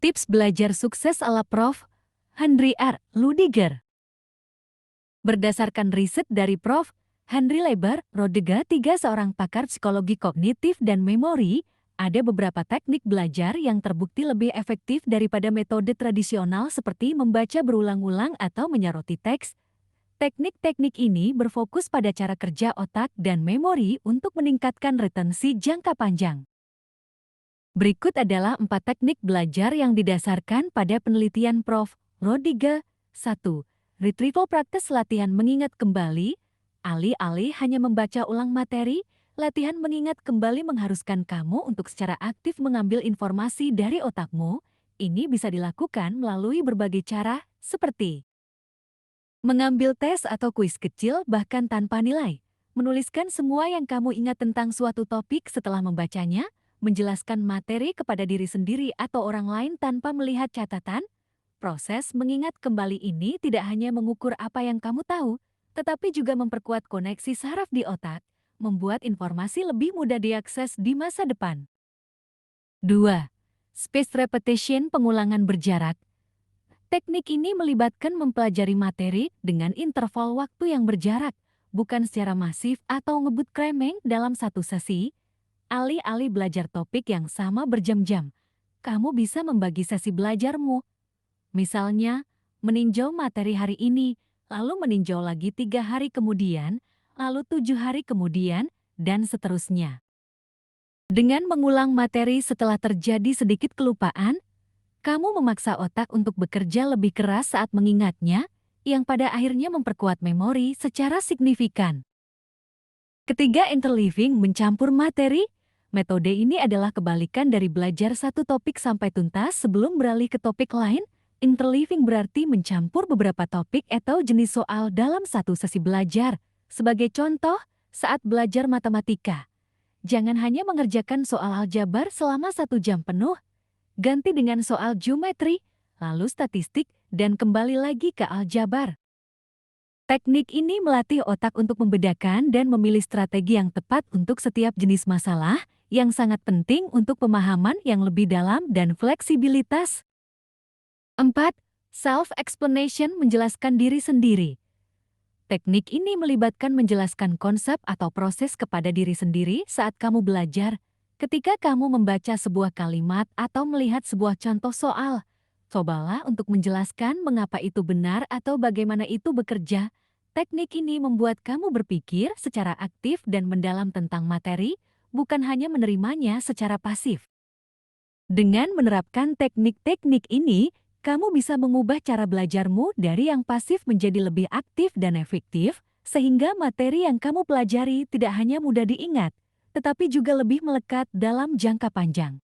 Tips belajar sukses ala Prof. Henry R. Ludiger. Berdasarkan riset dari Prof. Henry Leiber Rodega III, seorang pakar psikologi kognitif dan memori, ada beberapa teknik belajar yang terbukti lebih efektif daripada metode tradisional seperti membaca berulang-ulang atau menyoroti teks. Teknik-teknik ini berfokus pada cara kerja otak dan memori untuk meningkatkan retensi jangka panjang. Berikut adalah 4 teknik belajar yang didasarkan pada penelitian Prof. Rodega. 1. Retrieval practice, latihan mengingat kembali. Alih-alih hanya membaca ulang materi, latihan mengingat kembali mengharuskan kamu untuk secara aktif mengambil informasi dari otakmu. Ini bisa dilakukan melalui berbagai cara, seperti mengambil tes atau kuis kecil bahkan tanpa nilai, menuliskan semua yang kamu ingat tentang suatu topik setelah membacanya, menjelaskan materi kepada diri sendiri atau orang lain tanpa melihat catatan. Proses mengingat kembali ini tidak hanya mengukur apa yang kamu tahu, tetapi juga memperkuat koneksi saraf di otak, membuat informasi lebih mudah diakses di masa depan. 2. Spaced repetition, pengulangan berjarak. Teknik ini melibatkan mempelajari materi dengan interval waktu yang berjarak, bukan secara masif atau ngebut kremeng dalam satu sesi. Alih-alih belajar topik yang sama berjam-jam, kamu bisa membagi sesi belajarmu. Misalnya, meninjau materi hari ini, lalu meninjau lagi 3 hari kemudian, lalu 7 hari kemudian, dan seterusnya. Dengan mengulang materi setelah terjadi sedikit kelupaan, kamu memaksa otak untuk bekerja lebih keras saat mengingatnya, yang pada akhirnya memperkuat memori secara signifikan. Ketiga, interleaving, mencampur materi. Metode ini adalah kebalikan dari belajar satu topik sampai tuntas sebelum beralih ke topik lain. Interleaving berarti mencampur beberapa topik atau jenis soal dalam satu sesi belajar. Sebagai contoh, saat belajar matematika, jangan hanya mengerjakan soal aljabar selama 1 jam penuh. Ganti dengan soal geometri, lalu statistik, dan kembali lagi ke aljabar. Teknik ini melatih otak untuk membedakan dan memilih strategi yang tepat untuk setiap jenis masalah, yang sangat penting untuk pemahaman yang lebih dalam dan fleksibilitas. 4. Self-explanation, menjelaskan diri sendiri. Teknik ini melibatkan menjelaskan konsep atau proses kepada diri sendiri saat kamu belajar. Ketika kamu membaca sebuah kalimat atau melihat sebuah contoh soal, cobalah untuk menjelaskan mengapa itu benar atau bagaimana itu bekerja. Teknik ini membuat kamu berpikir secara aktif dan mendalam tentang materi, bukan hanya menerimanya secara pasif. Dengan menerapkan teknik-teknik ini, kamu bisa mengubah cara belajarmu dari yang pasif menjadi lebih aktif dan efektif, sehingga materi yang kamu pelajari tidak hanya mudah diingat, tetapi juga lebih melekat dalam jangka panjang.